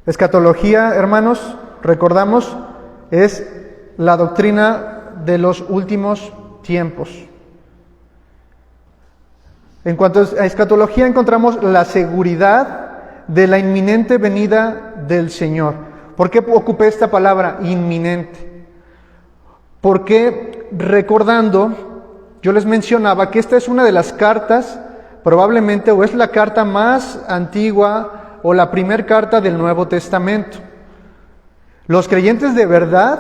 Escatología, hermanos, recordamos, es la doctrina de los últimos tiempos. En cuanto a escatología encontramos la seguridad de la inminente venida del Señor. ¿Por qué ocupé esta palabra inminente? Porque recordando, yo les mencionaba que esta es una de las cartas, probablemente, o es la carta más antigua o la primera carta del Nuevo Testamento. Los creyentes de verdad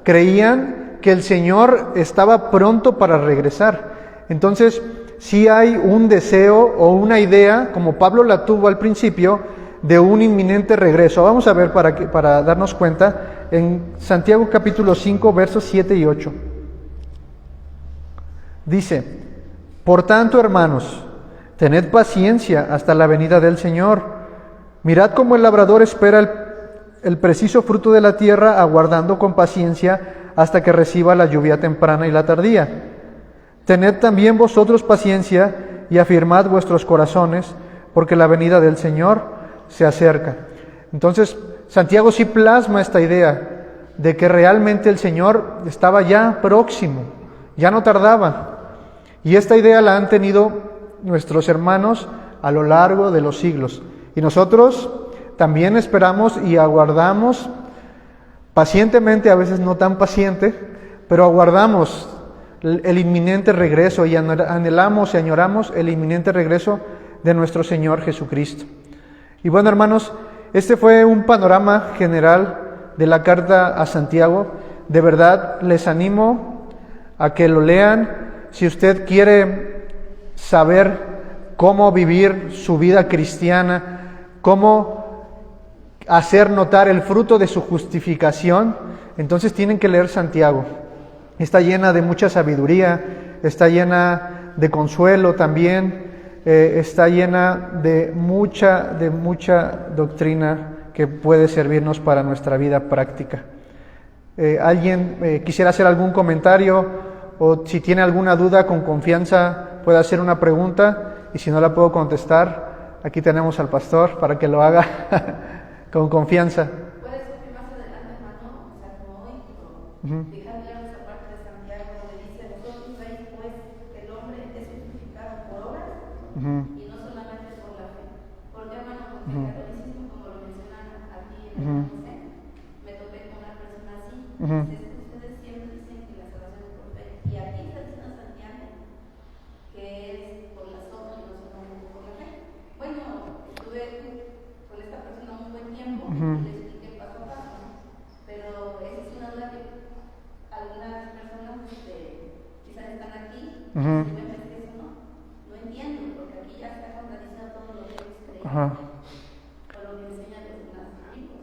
creían que el Señor estaba pronto para regresar. Entonces, sí hay un deseo o una idea, como Pablo la tuvo al principio, de un inminente regreso. Vamos a ver para darnos cuenta en Santiago capítulo 5, versos 7 y 8. Dice, Por tanto, hermanos, tened paciencia hasta la venida del Señor. Mirad cómo el labrador espera el preciso fruto de la tierra, aguardando con paciencia hasta que reciba la lluvia temprana y la tardía. Tened también vosotros paciencia y afirmad vuestros corazones, porque la venida del Señor se acerca. Entonces, Santiago sí plasma esta idea de que realmente el Señor estaba ya próximo, ya no tardaba. Y esta idea la han tenido nuestros hermanos a lo largo de los siglos. Y nosotros también esperamos y aguardamos pacientemente, a veces no tan paciente, pero aguardamos el inminente regreso y anhelamos y añoramos el inminente regreso de nuestro Señor Jesucristo. Y bueno, hermanos, este fue un panorama general de la carta a Santiago. De verdad, les animo a que lo lean. Si usted quiere saber cómo vivir su vida cristiana, cómo hacer notar el fruto de su justificación, entonces tienen que leer Santiago. Está llena de mucha sabiduría, está llena de consuelo también, está llena de mucha doctrina que puede servirnos para nuestra vida práctica. ¿Alguien quisiera hacer algún comentario? O si tiene alguna duda, con confianza puede hacer una pregunta, y si no la puedo contestar, aquí tenemos al pastor para que lo haga con confianza. Puede ser que más adelante, hermano, o sea, como hoy, dejar claro esa parte de Santiago donde dice: vosotros veis pues que el hombre es justificado por obras y no solamente por la fe. Porque, hermano, porque el catolicismo, como lo mencionan aquí en el José, me topé con una persona así. Ustedes siempre dicen que la salvación es por fe. Y aquí está diciendo Santiago que es por las obras y no solamente por la fe. Bueno, estuve con esta persona un buen tiempo y le expliqué paso a paso, ¿no? Pero esa es una duda que algunas personas quizás están aquí y me parece que eso no entiendo, porque aquí ya está contradiciendo todo lo que ellos creen o lo que enseñan los demás amigos.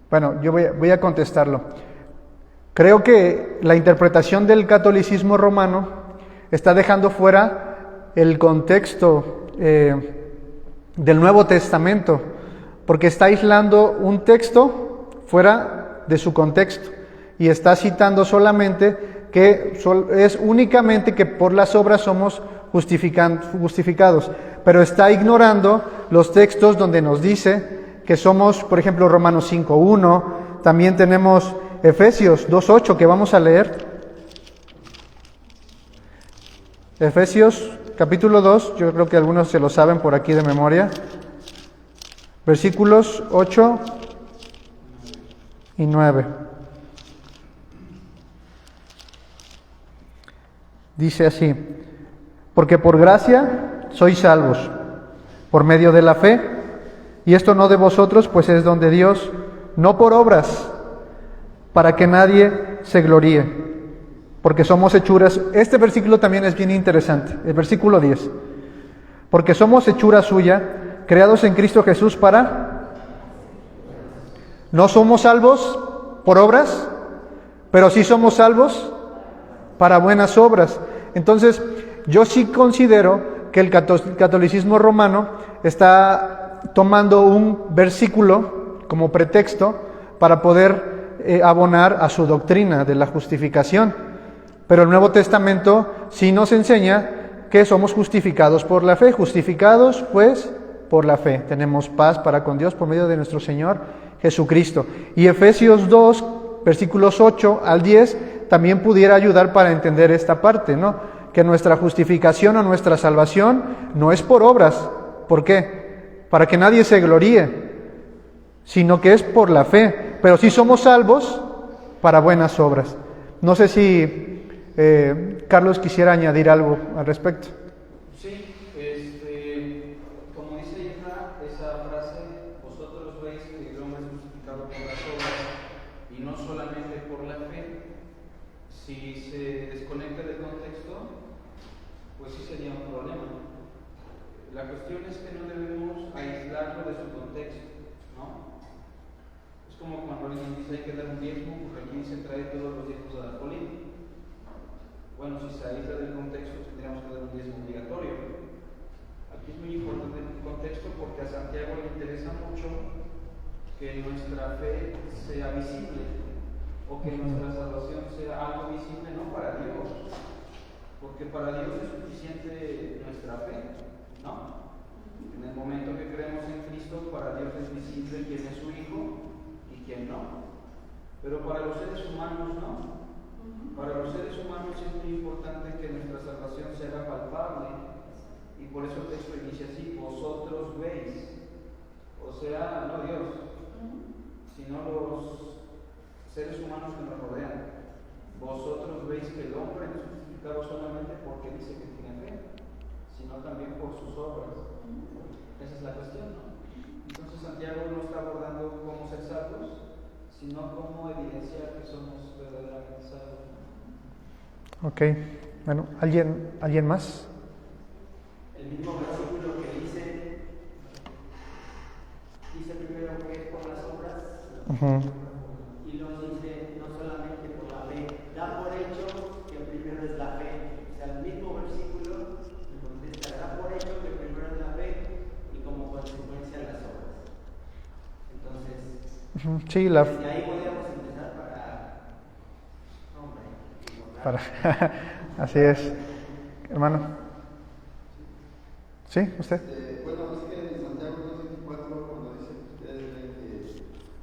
Bueno, yo voy a contestarlo. Creo que la interpretación del catolicismo romano está dejando fuera el contexto del Nuevo Testamento, porque está aislando un texto fuera de su contexto y está citando solamente que es únicamente que por las obras somos justificados, pero está ignorando los textos donde nos dice que somos, por ejemplo, Romanos 5:1, también tenemos Efesios 2:8 que vamos a leer. Efesios capítulo 2, yo creo que algunos se lo saben por aquí de memoria. Versículos 8 y 9. Dice así: porque por gracia sois salvos, por medio de la fe, y esto no de vosotros, pues es don de Dios, no por obras, para que nadie se gloríe, porque somos hechuras. Este versículo también es bien interesante, el versículo 10. Porque somos hechura suya, creados en Cristo Jesús para... No somos salvos por obras, pero sí somos salvos para buenas obras. Entonces, yo sí considero que el catolicismo romano está tomando un versículo como pretexto para poder abonar a su doctrina de la justificación. Pero el Nuevo Testamento sí nos enseña que somos justificados por la fe. Justificados, pues, por la fe. Tenemos paz para con Dios por medio de nuestro Señor Jesucristo. Y Efesios 2, versículos 8 al 10, también pudiera ayudar para entender esta parte, ¿no? Que nuestra justificación o nuestra salvación no es por obras. ¿Por qué? Para que nadie se gloríe, sino que es por la fe. Pero sí somos salvos para buenas obras. No sé si Carlos quisiera añadir algo al respecto. Sí, como dice esa frase, vosotros veis que el hombre es justificado por las obras y no solamente por la fe. Si se desconecta del contexto, pues sí sería un problema. La cuestión es que no debemos aislarlo de su contexto, ¿no? Es como cuando alguien dice hay que dar un diezmo, porque aquí se trae todos los diezmos a la política. Bueno, si se aísla del contexto, tendríamos que dar un diezmo obligatorio. Aquí es muy importante el contexto porque a Santiago le interesa mucho que nuestra fe sea visible o que nuestra salvación sea algo visible, no para Dios, porque para Dios es suficiente nuestra fe, ¿no? En el momento que creemos en Cristo, para Dios es visible quién es su Hijo y quién no, pero para los seres humanos no. Para los seres humanos es muy importante que nuestra salvación sea palpable, y por eso el texto inicia así: vosotros veis, o sea, no Dios, sino los seres humanos que nos rodean. Vosotros veis que el hombre no es justificado solamente porque dice que tiene fe, sino también por sus obras. Esa es la cuestión, ¿no? Entonces Santiago no está abordando cómo ser salvos, sino cómo evidenciar que somos verdaderamente salvos. Ok, bueno, ¿alguien más? El mismo versículo que dice primero que es por las obras, y luego dice no solamente por la fe, da por hecho que primero es la fe. O sea, el mismo versículo me contesta, da por hecho que primero es la fe y como consecuencia las obras. Entonces, sí, desde ahí podríamos empezar así es, hermano. ¿Sí? ¿Usted? Bueno, es que en Santiago 2:24, cuando dice que ustedes ven que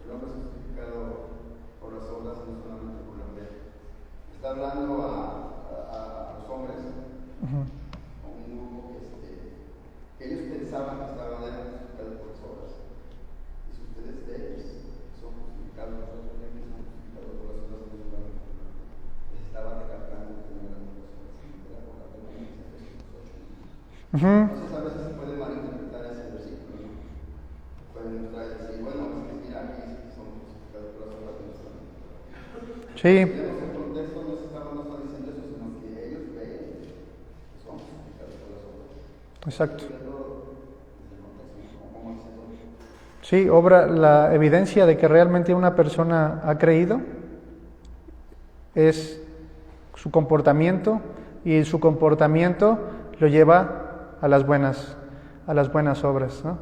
el hombre es justificado por las obras y no solamente por la fe, está hablando a los hombres, a un grupo que ellos pensaban que estaban justificados por las obras. Y si ustedes de ellos son justificados, nosotros también somos justificados por las obras y no solamente por la fe. Les estaba recalcando que no eran por las obras, sino que era por la fe, como dice Efesios 8. Entonces a veces se puede malinterpretar ese versículo, ¿no? Pueden mostrar y decir, bueno, es que mira, aquí somos justificados por las obras de nuestra vida. Sí. Si vemos el contexto, no está diciendo eso, sino que ellos creen que somos justificados por las obras. Exacto. ¿Cómo dice todo? Sí, obra la evidencia de que realmente una persona ha creído es su comportamiento, y su comportamiento lo lleva a las buenas obras, ¿no?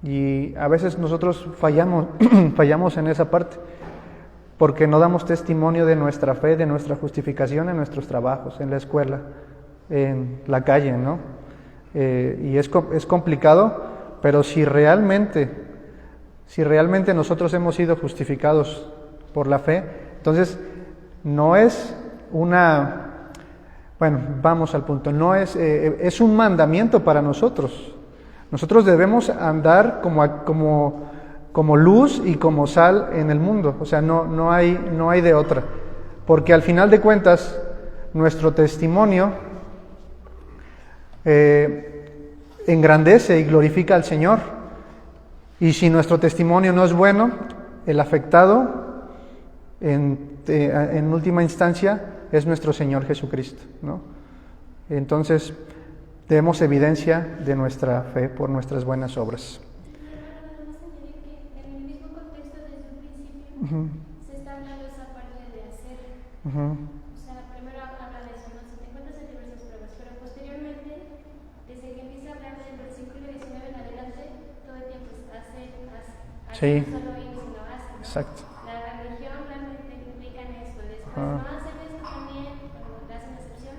Y a veces nosotros fallamos en esa parte, porque no damos testimonio de nuestra fe, de nuestra justificación en nuestros trabajos, en la escuela, en la calle, ¿no? Y es complicado, pero si realmente nosotros hemos sido justificados por la fe, entonces no es una... Bueno, vamos al punto. No es un mandamiento para nosotros. Nosotros debemos andar como luz y como sal en el mundo. O sea, no hay de otra. Porque al final de cuentas, nuestro testimonio engrandece y glorifica al Señor. Y si nuestro testimonio no es bueno, el afectado, en última instancia, es nuestro Señor Jesucristo, ¿no? Entonces, demos evidencia de nuestra fe por nuestras buenas obras. Podemos añadir que en el mismo contexto desde un principio se está hablando esa parte de hacer. O sea, primero habla de eso, ¿no? Si te encuentras en diversas pruebas, pero posteriormente, desde que empieza a hablar del versículo 19 en adelante, todo el tiempo es hacer, sí. No solo ir, sino hacer, ¿no? Exacto. La religión realmente implica en esto, después no hacen esto también, cuando le hacen excepción,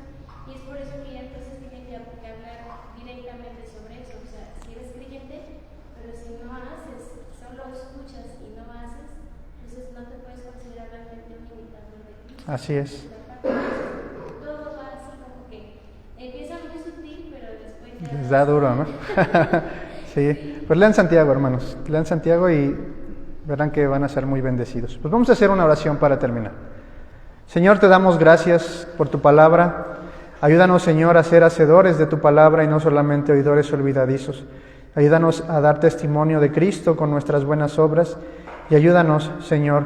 y es por eso que ya entonces tienen que hablar directamente sobre eso. O sea, si eres creyente, pero si no haces, solo escuchas y no haces, entonces no te puedes considerar realmente un imitador de Cristo. Así es. Todo va así como que empieza muy sutil, pero después ya... Les da duro, ¿no? Sí. Pues lean Santiago, hermanos. Lean Santiago y verán que van a ser muy bendecidos. Pues vamos a hacer una oración para terminar. Señor, te damos gracias por tu palabra. Ayúdanos, Señor, a ser hacedores de tu palabra y no solamente oidores olvidadizos. Ayúdanos a dar testimonio de Cristo con nuestras buenas obras y ayúdanos, Señor,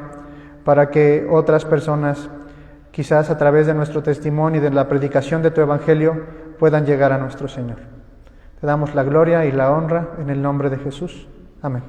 para que otras personas, quizás a través de nuestro testimonio y de la predicación de tu Evangelio, puedan llegar a nuestro Señor. Te damos la gloria y la honra en el nombre de Jesús. Amén.